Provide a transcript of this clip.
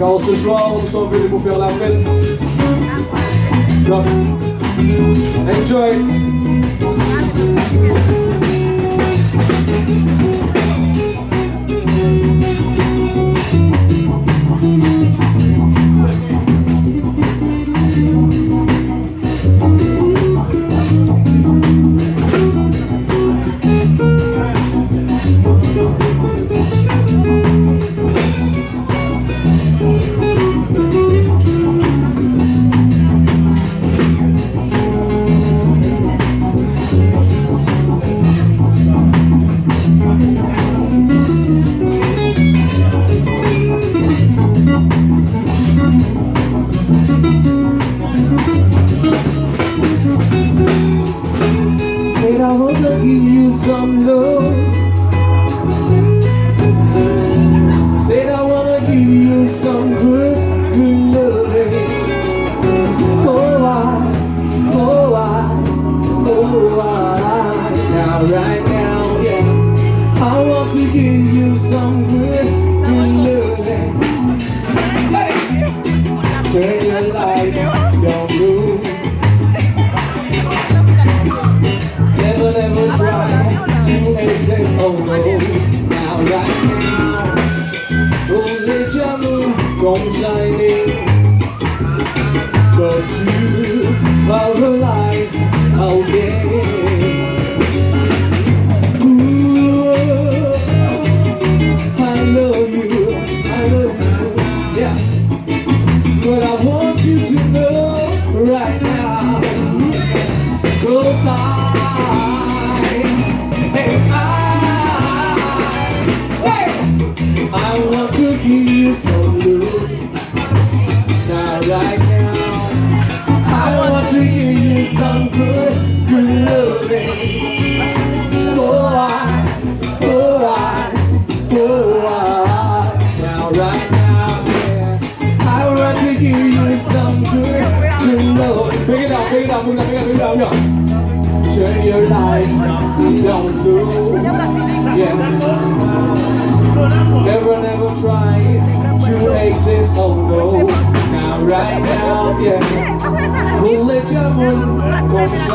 Alors ce soir, on sont venus pour faire la fête. Donc, enjoy it. Said I wanna give you some love. Said I wanna give you some good loving. Oh I. Now right now, yeah, I want to give you some good loving. Hey! Turn your light, don't move. Never try to exist, oh no. Now right now, only jungle gon' shine in. But you are the light, okay. Ooh, I love you, yeah. But I want you to know right now, 'cause I want to give you some love. Now right now, I want to give you some good loving. Now right now, yeah, I want to give you some good loving. Bring it up, bring it up, bring it up, bring it up. Turn your light, don't do, yeah. Never try to exist, oh no. Now right now, yeah, we'll let your moon come shine.